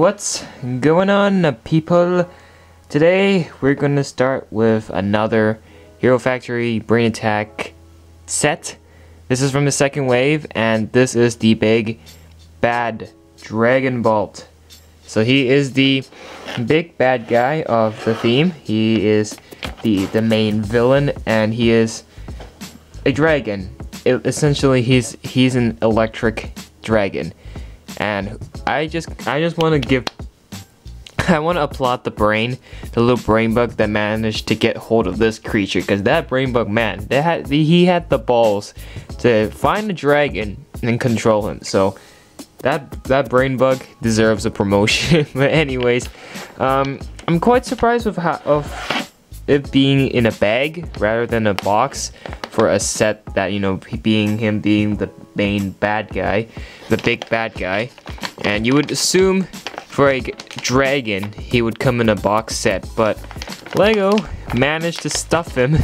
What's going on, people? Today we're gonna start with another Hero Factory Brain Attack set. This is from the second wave, and this is the big bad Dragon Bolt. So he is the big bad guy of the theme. He is the main villain, and he is a dragon. Essentially, he's an electric dragon. And I just want to applaud the little brain bug that managed to get hold of this creature, because that brain bug, man, he had the balls to find a dragon and control him. So that brain bug deserves a promotion. But anyways, I'm quite surprised with it being in a bag rather than a box for a set that, you know, being the main bad guy, the big bad guy. And you would assume for a dragon he would come in a box set, but Lego managed to stuff him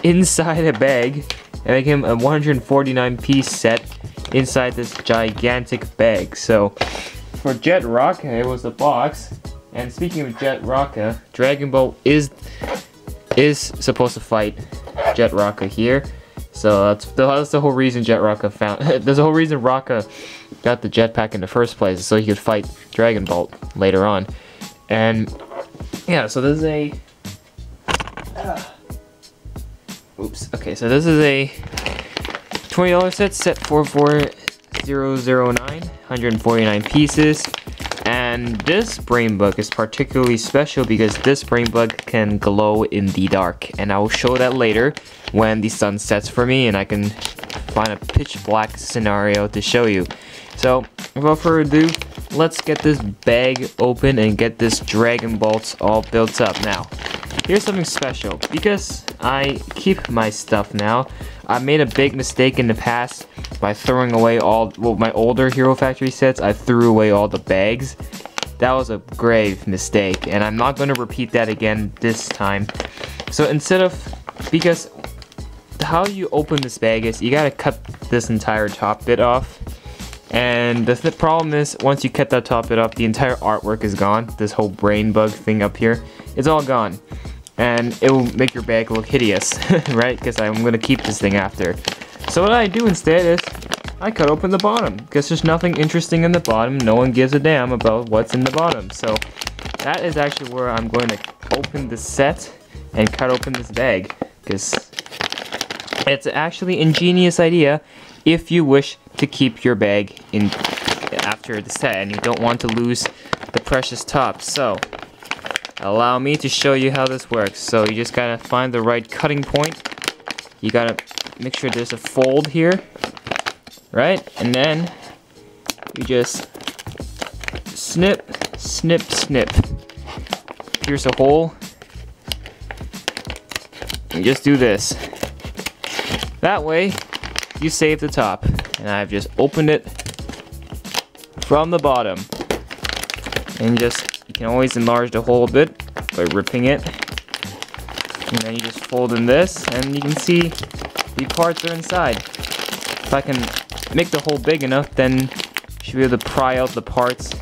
inside a bag and make him a 149 piece set inside this gigantic bag. So for Jet Rocka, it was a box. And speaking of Jet Rocka, Dragon Bolt is supposed to fight Jet Rocka here. So that's the whole reason Jet Rocka there's the whole reason Rocka got the jetpack in the first place, so he could fight Dragon Bolt later on. And yeah, so this is a okay, so this is a $20 set 44009, 149 pieces. And this brain bug is particularly special because this brain bug can glow in the dark, and I will show that later when the sun sets for me and I can find a pitch black scenario to show you. So without further ado, let's get this bag open and get this Dragon Bolt all built up. Now here's something special, because I keep my stuff now. I made a big mistake in the past by throwing away my older Hero Factory sets. I threw away all the bags. That was a grave mistake, and I'm not going to repeat that again this time. So because how you open this bag is you gotta cut this entire top bit off. And the problem is, once you cut that top bit off, the entire artwork is gone. This whole brain bug thing up here, it's all gone. And it will make your bag look hideous, right? Because I'm going to keep this thing after. So what I do instead is, I cut open the bottom, because there's nothing interesting in the bottom. No one gives a damn about what's in the bottom. So that is actually where I'm going to open the set and cut open this bag, because it's actually an ingenious idea if you wish to keep your bag in after the set and you don't want to lose the precious top. So allow me to show you how this works. So you just gotta find the right cutting point. You gotta make sure there's a fold here, right? And then you just snip, snip, snip. Pierce a hole. And just do this. That way, you save the top. And I've just opened it from the bottom. And you can always enlarge the hole a bit by ripping it. And then you just fold in this, and you can see the parts are inside. If I can make the hole big enough, then you should be able to pry out the parts.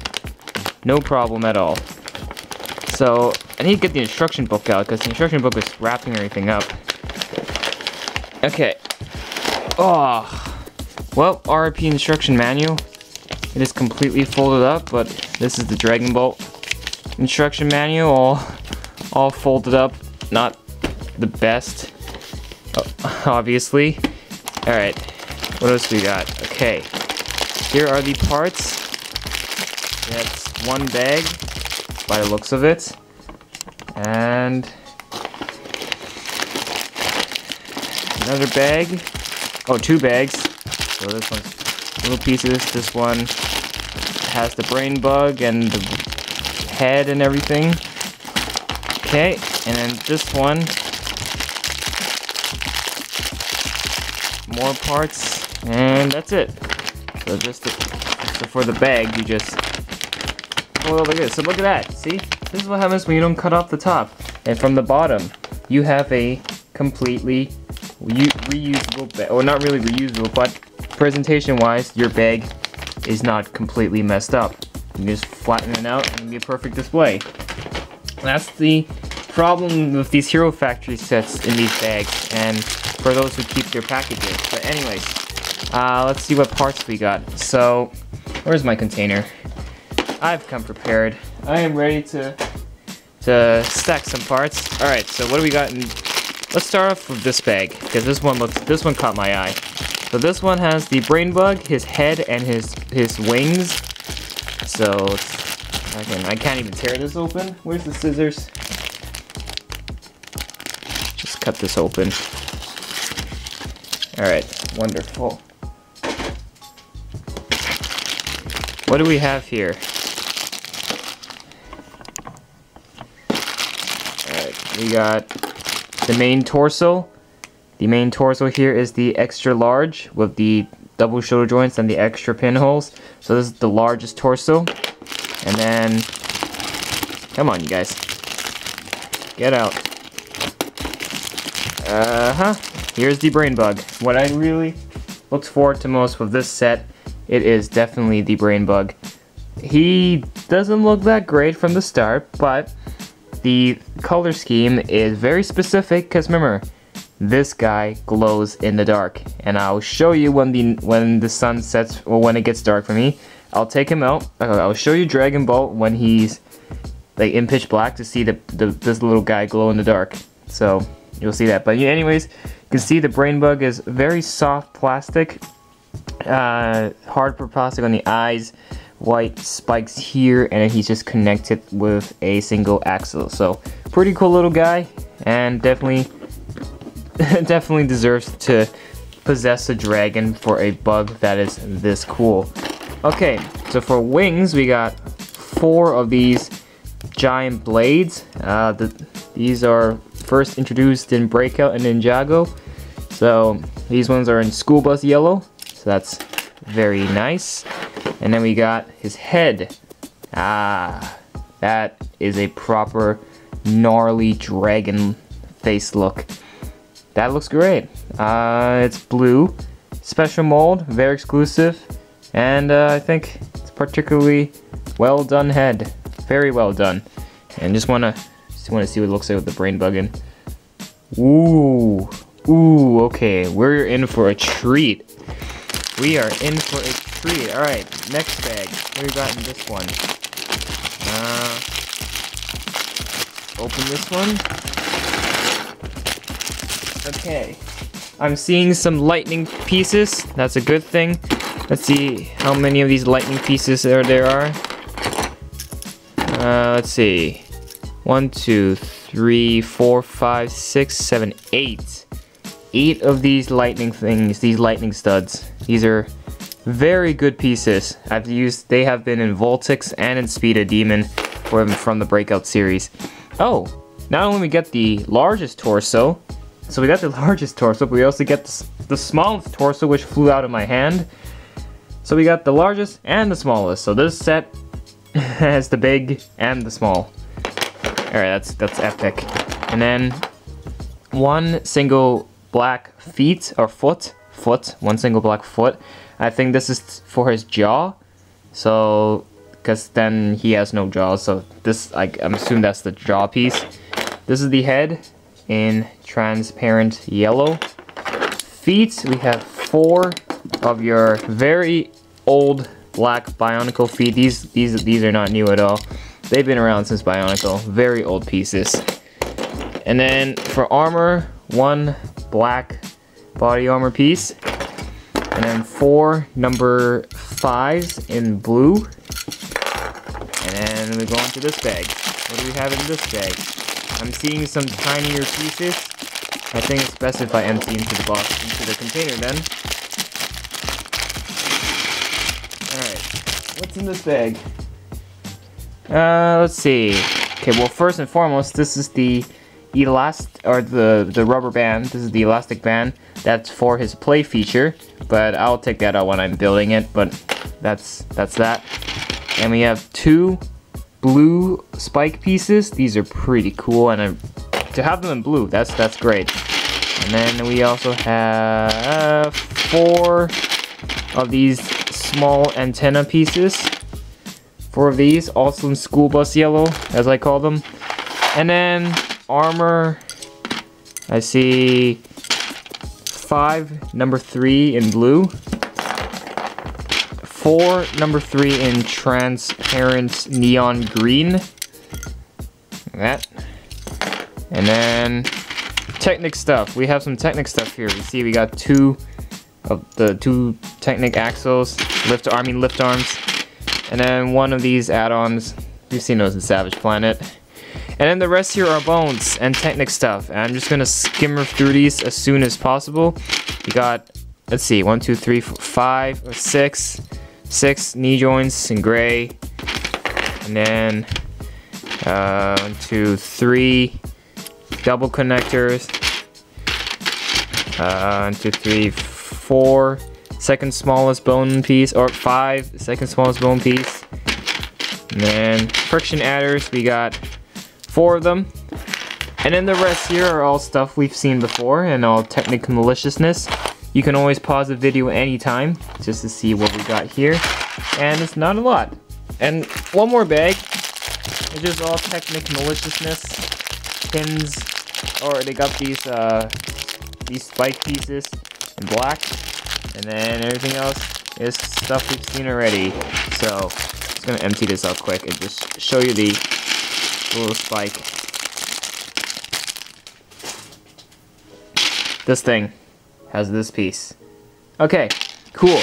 No problem at all. So I need to get the instruction book out, because the instruction book is wrapping everything up. Okay. Oh. Well, RIP instruction manual. It is completely folded up, but this is the Dragon Bolt instruction manual, all folded up. Not the best, obviously. Alright, what else we got? Okay, here are the parts. That's one bag, by the looks of it. And another bag. Oh, two bags. So this one's little pieces. This one has the brain bug and the head and everything. Okay, and then this one, more parts, and that's it. So so for the bag, you just fold it like this. So look at that. See, this is what happens when you don't cut off the top. And from the bottom, you have a completely reusable bag, or not really reusable, but presentation-wise, your bag is not completely messed up. You just flatten it out and it'll be a perfect display. That's the problem with these Hero Factory sets in these bags, and for those who keep their packages. But anyways, let's see what parts we got. So, where's my container? I've come prepared. I am ready to stack some parts. All right, so what do we got? Let's start off with this bag, because this one caught my eye. So this one has the brain bug, his head, and his wings. So I can't even tear this open. Where's the scissors? Just cut this open. All right, wonderful. What do we have here? All right, we got the main torso. The main torso here is the extra large with the double shoulder joints and the extra pinholes. So this is the largest torso. And then, come on you guys, get out. Here's the brain bug. What I really looked forward to most with this set, it is definitely the brain bug. He doesn't look that great from the start, but the color scheme is very specific, because remember, this guy glows in the dark, and I'll show you when the sun sets, or when it gets dark for me. I'll take him out. I'll show you Dragon Ball when he's like in pitch black to see this little guy glow in the dark. So you'll see that. But anyways, you can see the brain bug is very soft plastic, hard plastic on the eyes, white spikes here, and then he's just connected with a single axle. So pretty cool little guy, and definitely deserves to possess a dragon for a bug that is this cool. Okay, so for wings, we got 4 of these giant blades. These are first introduced in Breakout and Ninjago. So these ones are in school bus yellow, so that's very nice. And then we got his head. That is a proper gnarly dragon face look. That looks great. It's blue, special mold, very exclusive, and I think it's particularly well done head. Very well done. And just wanna see what it looks like with the brain bug in. Ooh, okay, we're in for a treat. We are in for a treat. All right, next bag. What do we got in this one? Open this one. Okay, I'm seeing some lightning pieces. That's a good thing. Let's see how many of these lightning pieces there are. Let's see. 1, 2, 3, 4, 5, 6, 7, 8. 8 of these lightning things, these lightning studs. These are very good pieces. They have been in Voltix and in Speed of Demon from the Breakout series. Oh, not only we get the largest torso, so we got the largest torso, but we also get the smallest torso, which flew out of my hand. So we got the largest and the smallest. So this set has the big and the small. Alright, that's epic. And then one single black foot, one single black foot. I think this is for his jaw. So, because then he has no jaw, so this, I'm assuming that's the jaw piece. This is the head in transparent yellow. Feet, we have 4 of your very old black Bionicle feet. These are not new at all. They've been around since Bionicle. Very old pieces. And then for armor, 1 black body armor piece. And then 4 number 5s in blue. And then we go into this bag. What do we have in this bag? I'm seeing some tinier pieces. I think it's best if I empty into the box, into the container then. Alright, what's in this bag? Let's see. Okay, well first and foremost, this is the the rubber band. This is the elastic band. That's for his play feature, but I'll take that out when I'm building it, but that's that. And we have 2 blue spike pieces. These are pretty cool, and to have them in blue, that's great. And then we also have 4 of these small antenna pieces. 4 of these, also in school bus yellow, as I call them. And then armor, I see 5 number 3 in blue, 4 number 3 in transparent neon green, like that. And then Technic stuff. We have some Technic stuff here. You see we got 2 of the 2 Technic axles, lift arms, and then 1 of these add-ons. You've seen those in Savage Planet. And then the rest here are bones and Technic stuff. And I'm just gonna skimmer through these as soon as possible. We got, let's see, 1, 2, 3, 4, 5, or 6 knee joints in gray. And then 1, 2, 3 double connectors. 1, 2, 3, 4 second smallest bone piece, or 5 second smallest bone piece. And then friction adders, we got 4 of them. And then the rest here are all stuff we've seen before and all technical maliciousness. You can always pause the video anytime just to see what we got here. And it's not a lot. And one more bag, it's just all technical maliciousness. Pins, or they got these spike pieces in black. And then everything else is stuff we've seen already. So, I'm just gonna empty this out quick and just show you the little spike. This thing has this piece. Okay, cool.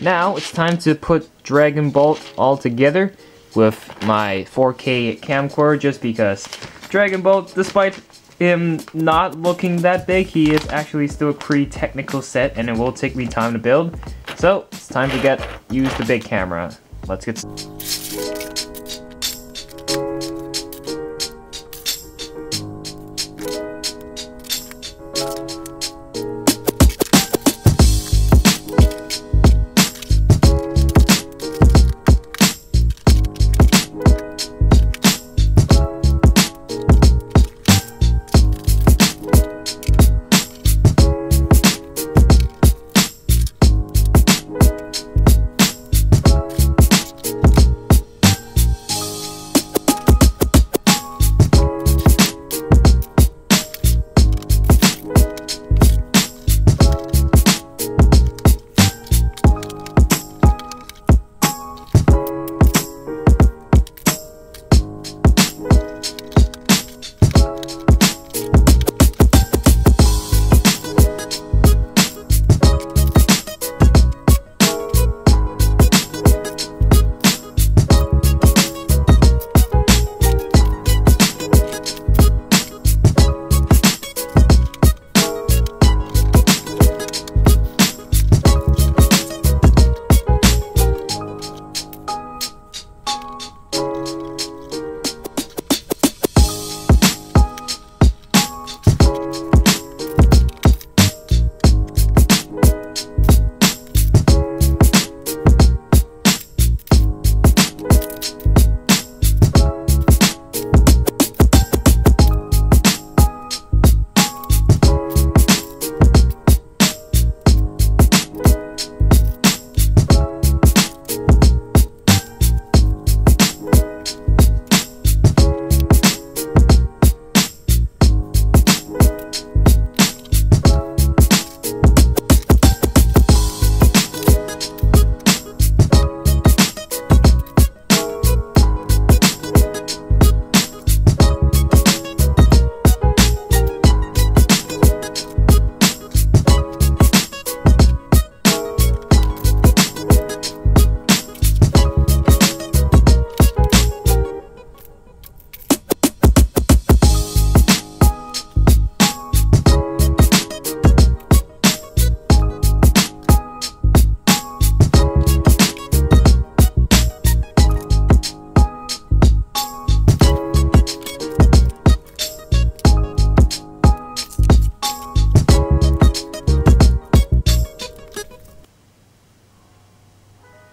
Now it's time to put Dragon Bolt all together with my 4K camcorder, just because Dragon Bolt, despite him not looking that big, he is actually still a pretty technical set and it will take me time to build. So it's time to use the big camera. Let's get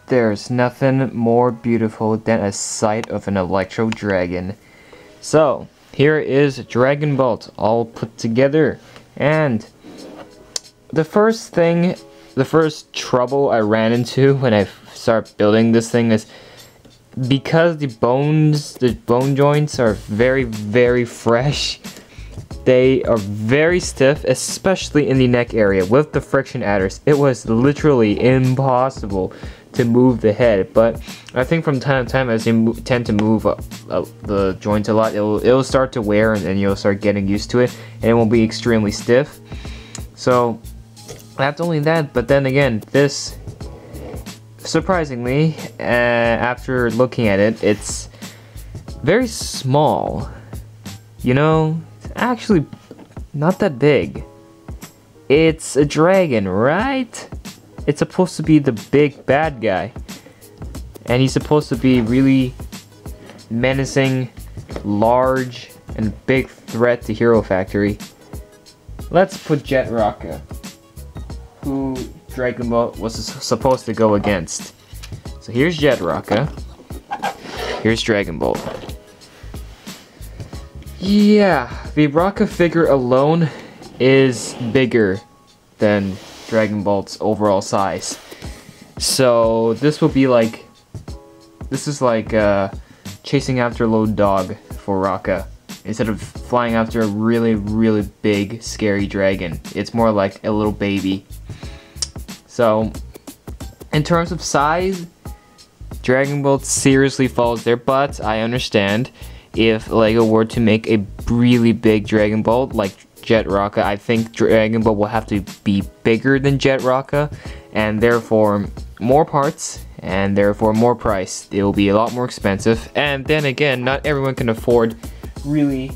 There's nothing more beautiful than a sight of an electro dragon. So, here is Dragon Bolt all put together. And the first trouble I ran into when I started building this thing is because the bone joints are very fresh, they are very stiff, especially in the neck area with the friction adders. It was literally impossible to move the head, but I think from time to time, as you tend to move the joints a lot, it'll start to wear, and then you'll start getting used to it, and it won't be extremely stiff. So not only that, but then again, this, surprisingly, after looking at it, it's very small. You know, it's actually not that big. It's a dragon, right? It's supposed to be the big bad guy, and he's supposed to be really menacing, large, and big threat to Hero Factory. Let's put Jet Rocka, who Dragon Ball was supposed to go against. So here's Jet Rocka, here's Dragon Ball. Yeah, the Rocka figure alone is bigger than Dragon Ball's overall size. So this will be like, this is like chasing after a little dog for Rocka. Instead of flying after a really big scary dragon, it's more like a little baby. So in terms of size, Dragon Ball seriously falls there, but I understand if LEGO were to make a really big Dragon Ball like Jet Rocka, I think Dragon Ball will have to be bigger than Jet Rocka, and therefore more parts, and therefore more price. It will be a lot more expensive, and then again, not everyone can afford really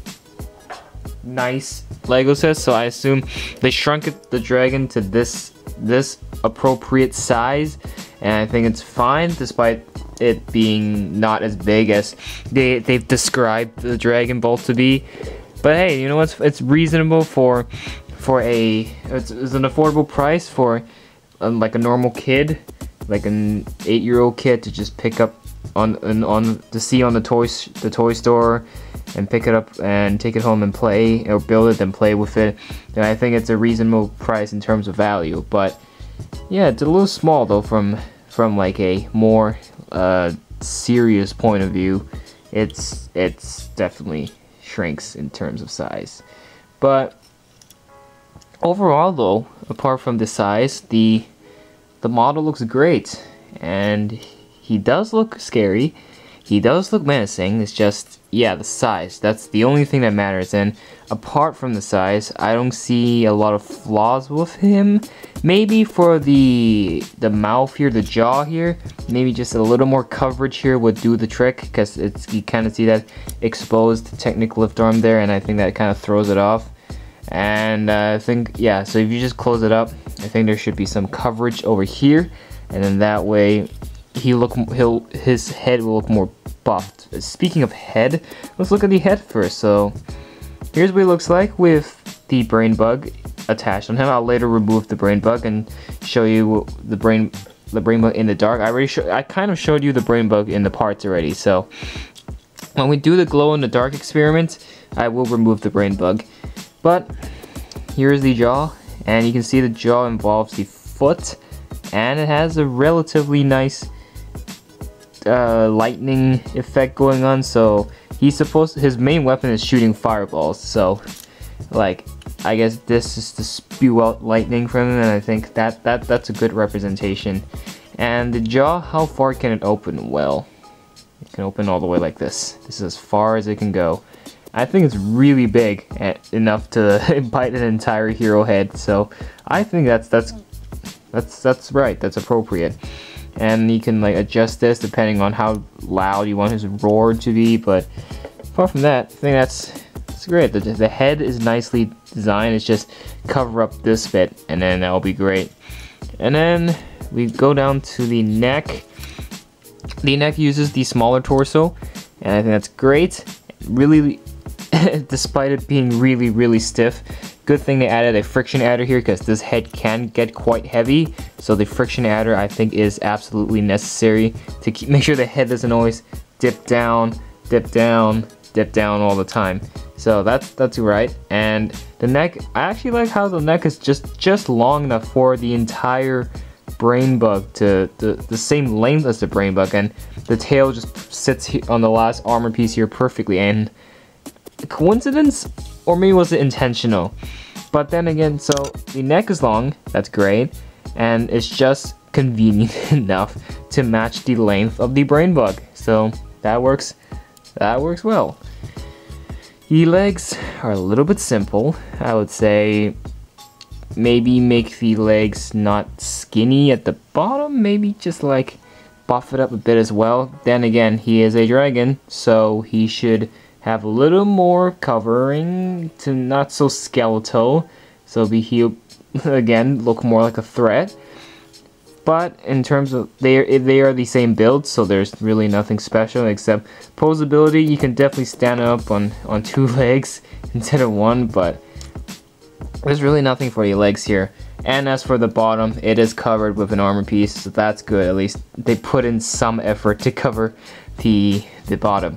nice LEGO sets, so I assume they shrunk the dragon to this appropriate size, and I think it's fine despite it being not as big as they've described the Dragon Ball to be. But hey, you know what? It's reasonable for it's an affordable price for like a normal kid, like an 8-year-old kid, to just pick up on to see on the toy store and pick it up and take it home and play, or build it and play with it. And I think it's a reasonable price in terms of value. But yeah, it's a little small though from like a more serious point of view. It's definitely shrinks in terms of size. But overall though, apart from the size, the model looks great, and he does look scary, he does look menacing. It's just, yeah, the size, that's the only thing that matters. And apart from the size, I don't see a lot of flaws with him. Maybe for the mouth here, the jaw here, maybe just a little more coverage here would do the trick, because you kind of see that exposed technical lift arm there, and I think that kind of throws it off. And I think, yeah, so if you just close it up, I think there should be some coverage over here, and then that way his head will look more buffed. Speaking of head, let's look at the head first. So here's what it looks like with the brain bug attached on him. I'll later remove the brain bug and show you the brain bug in the dark. I kind of showed you the brain bug in the parts already. So when we do the glow in the dark experiment, I will remove the brain bug. But here's the jaw, and you can see the jaw involves the foot, and it has a relatively nice lightning effect going on. So his main weapon is shooting fireballs, so like I guess this is to spew out lightning from him, and I think that's a good representation. And the jaw, how far can it open? Well, it can open all the way like this. This is as far as it can go. I think it's really big, enough to bite an entire hero head. So I think that's right. That's appropriate. And you can like adjust this depending on how loud you want his roar to be. But apart from that, I think that's great. The head is nicely designed. It's just cover up this bit, and then that'll be great. And then we go down to the neck. The neck uses the smaller torso, and I think that's great. Really, despite it being really stiff, good thing they added a friction adder here, because this head can get quite heavy. So the friction adder, I think, is absolutely necessary to make sure the head doesn't always dip down all the time. So that's right. And the neck, I actually like how the neck is just long enough for the entire brain bug to the same length as the brain bug, and the tail just sits on the last armor piece here perfectly. And coincidence, or maybe was it intentional? But then again, so the neck is long, that's great, and it's just convenient enough to match the length of the brain bug. So that works well. The legs are a little bit simple. I would say maybe make the legs not skinny at the bottom, maybe just like buff it up a bit as well. Then again, he is a dragon, so he should have a little more covering to not so skeletal, so he'll again look more like a threat. But in terms of they are the same build, so there's really nothing special except poseability. You can definitely stand up on 2 legs instead of 1, but there's really nothing for the legs here. And as for the bottom, it is covered with an armor piece, so that's good. At least they put in some effort to cover the bottom.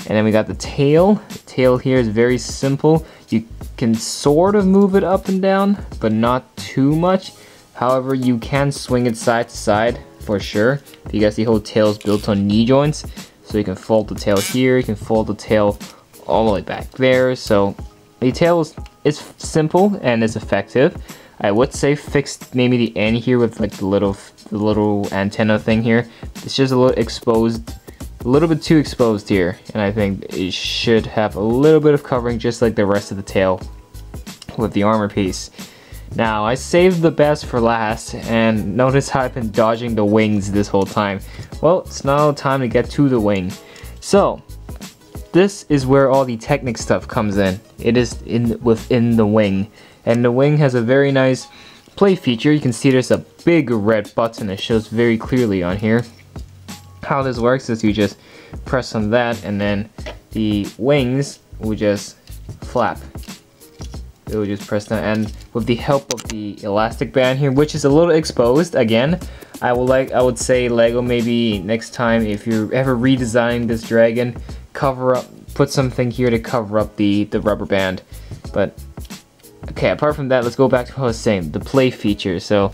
And then we got the tail. The tail here is very simple. You can sort of move it up and down, but not too much. However, you can swing it side to side for sure, because the whole tail is built on knee joints. So you can fold the tail here, you can fold the tail all the way back there. So the tail is simple and is effective. I would say fix maybe the end here with like the little antenna thing here. It's just a little exposed, a little bit too exposed here, and I think it should have a little bit of covering just like the rest of the tail with the armor piece. Now, I saved the best for last, and notice how I've been dodging the wings this whole time. Well, it's now time to get to the wing. So, this is where all the Technic stuff comes in. It is within the wing. And the wing has a very nice play feature. You can see there's a big red button that shows very clearly on here. How this works is you just press on that, and then the wings will just flap. It will just press down, and with the help of the elastic band here, which is a little exposed again, I would say Lego, maybe next time if you're ever redesigning this dragon, put something here to cover up the rubber band. But okay, apart from that, let's go back to what I was saying, the play feature. So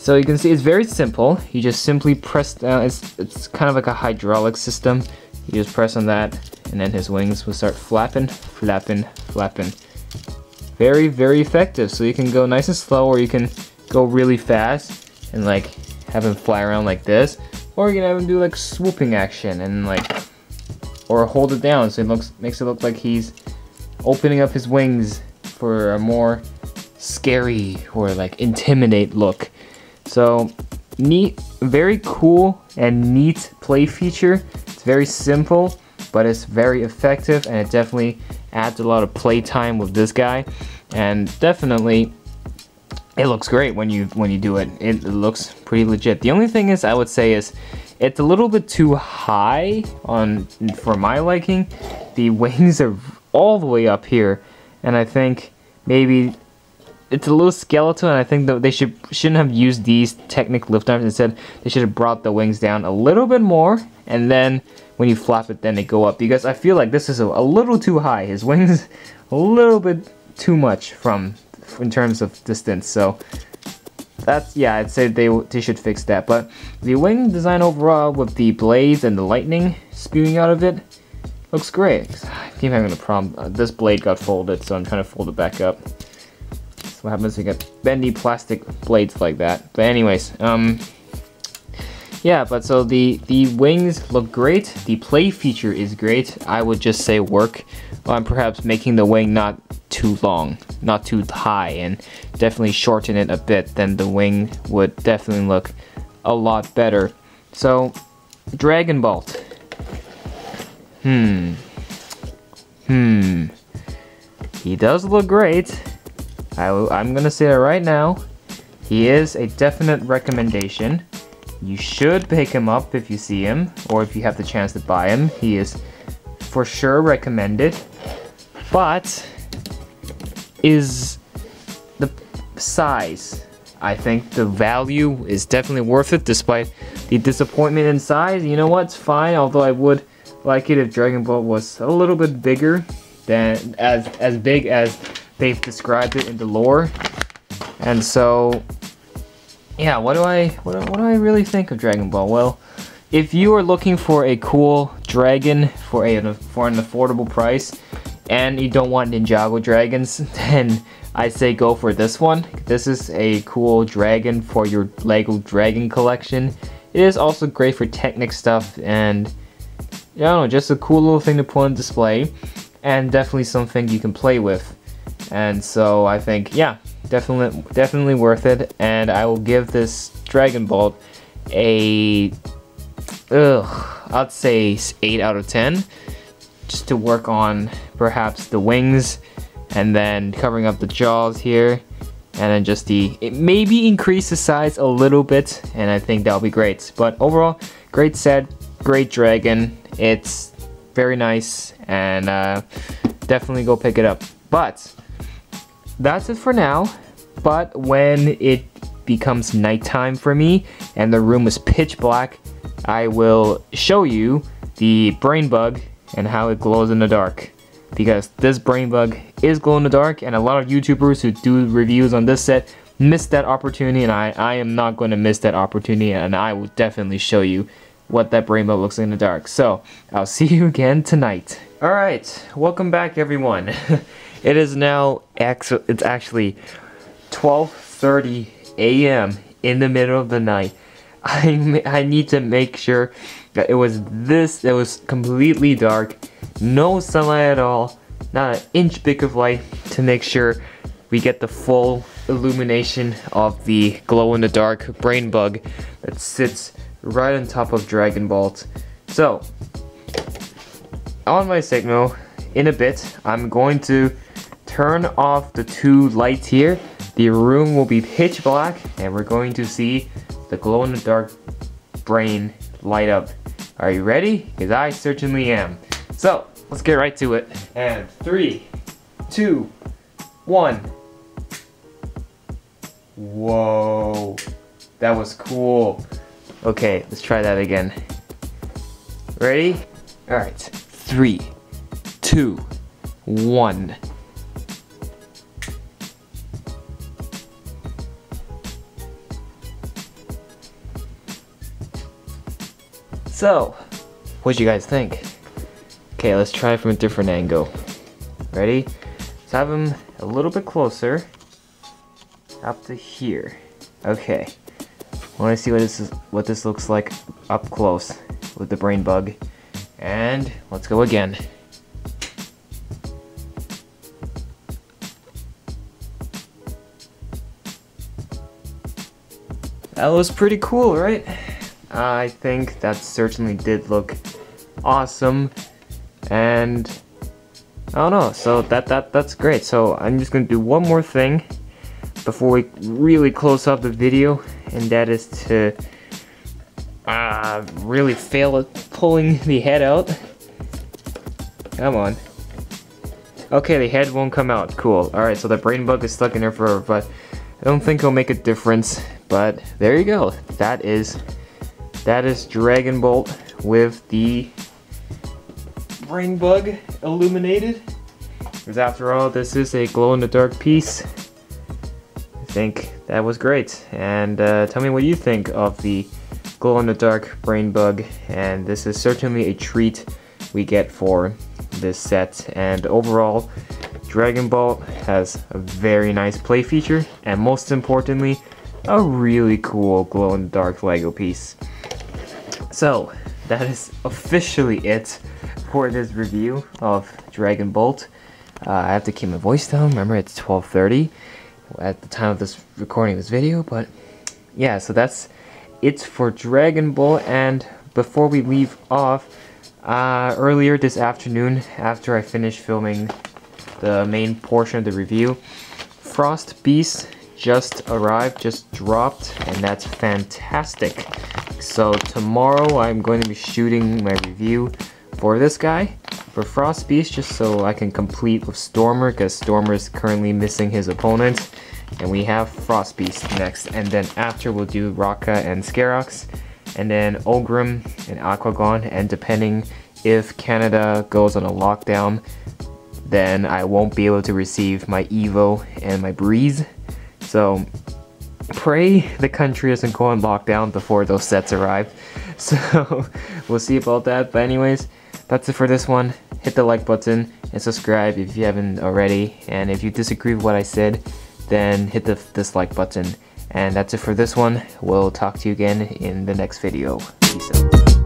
you can see it's very simple. You just simply press down. It's kind of like a hydraulic system. You just press on that, and then his wings will start flapping, flapping, flapping. Very, very effective. So you can go nice and slow, or you can go really fast and like have him fly around like this, or you can have him do like swooping action and like, or hold it down so it makes it look like he's opening up his wings for a more scary or like intimidate look. So neat, very cool and neat play feature. It's very simple, but it's very effective, and it definitely adds a lot of play time with this guy. And definitely it looks great when you do it. It looks pretty legit. The only thing is, I would say, is it's a little bit too high for my liking. The wings are all the way up here, and I think maybe it's a little skeletal, and I think that they shouldn't have used these Technic lift arms. Instead, they should have brought the wings down a little bit more, and then when you flap it, then they go up, because I feel like this is a little too high. His wings a little bit too much in terms of distance. So that's, yeah, I'd say they should fix that. But the wing design overall, with the blades and the lightning spewing out of it, looks great. I keep having a problem. This blade got folded, so I'm trying to fold it back up. So what happens if you get bendy plastic blades like that? But anyways, yeah, but so the wings look great. The play feature is great. I would just say work on perhaps making the wing not too long, not too high, and definitely shorten it a bit. Then the wing would definitely look a lot better. So, Dragon Bolt. He does look great. I'm gonna say it right now. He is a definite recommendation. You should pick him up if you see him, or if you have the chance to buy him. He is for sure recommended. But is the size, I think the value is definitely worth it, despite the disappointment in size. You know what, it's fine, although I would like it if Dragon Ball was a little bit bigger than as big as they've described it in the lore. And so yeah, what do I really think of Dragon Ball? Well, if you are looking for a cool dragon for an affordable price, and you don't want Ninjago dragons, then I say go for this one. This is a cool dragon for your Lego dragon collection. It is also great for Technic stuff, and I don't know, just a cool little thing to put on display, and definitely something you can play with. And so I think, yeah, definitely worth it. And I will give this Dragon Ball a I'd say 8 out of 10, just to work on perhaps the wings, and then covering up the jaws here, and then just maybe increase the size a little bit, and I think that'll be great. But overall, great set, great dragon. It's very nice, and definitely go pick it up. But that's it for now. But when it becomes nighttime for me and the room is pitch black, I will show you the brain bug and how it glows in the dark. Because this brain bug is glow in the dark, and a lot of YouTubers who do reviews on this set missed that opportunity, and I am not going to miss that opportunity, and I will definitely show you what that brain bug looks like in the dark. So I'll see you again tonight. Alright, welcome back everyone. It is now it's actually 12:30 a.m. in the middle of the night. I need to make sure that it was completely dark, no sunlight at all, not an inch bit of light, to make sure we get the full illumination of the glow-in-the-dark brain bug that sits right on top of Dragon Ball. So, on my signal, in a bit, I'm going to turn off the 2 lights here. The room will be pitch black, and we're going to see the glow-in-the-dark brain light up. Are you ready? Because I certainly am. So, let's get right to it. And 3, 2, 1. Whoa, that was cool. Okay, let's try that again. Ready? Alright, 3, 2, 1. So, what'd you guys think? Okay, let's try it from a different angle. Ready? Let's have him a little bit closer. Up to here. Okay. I want to see what this looks like up close with the brain bug. And let's go again. That was pretty cool, right? I think that certainly did look awesome, and I don't know, so that's great. So I'm just gonna do one more thing before we really close up the video, and that is to really fail at pulling the head out. Come on. Okay, the head won't come out. Cool. Alright, so the brain bug is stuck in there forever, but I don't think it'll make a difference. But there you go. That is Dragon Ball with the brain bug illuminated. Because after all, this is a glow-in-the-dark piece. I think that was great. And tell me what you think of the glow-in-the-dark brain bug. And this is certainly a treat we get for this set. And overall, Dragon Ball has a very nice play feature, and most importantly, a really cool glow-in-the-dark Lego piece. So, that is officially it for this review of Dragon Ball. I have to keep my voice down. Remember, it's 12:30 at the time of this recording this video, but yeah, so that's it for Dragon Ball. And before we leave off, earlier this afternoon, after I finished filming the main portion of the review, Frost Beast just arrived, just dropped, and that's fantastic. So tomorrow I'm going to be shooting my review for this guy, for Frost Beast, just so I can complete with Stormer, because Stormer is currently missing his opponent, and we have Frost Beast next, and then after we'll do Raka and Scarox, and then Ogrim and Aquagon, and depending if Canada goes on a lockdown, then I won't be able to receive my Evo and my Breeze. So pray the country doesn't go on lockdown before those sets arrive. So we'll see about that. But anyways, that's it for this one. Hit the like button and subscribe if you haven't already. And if you disagree with what I said, then hit the dislike button. And that's it for this one. We'll talk to you again in the next video. Peace out.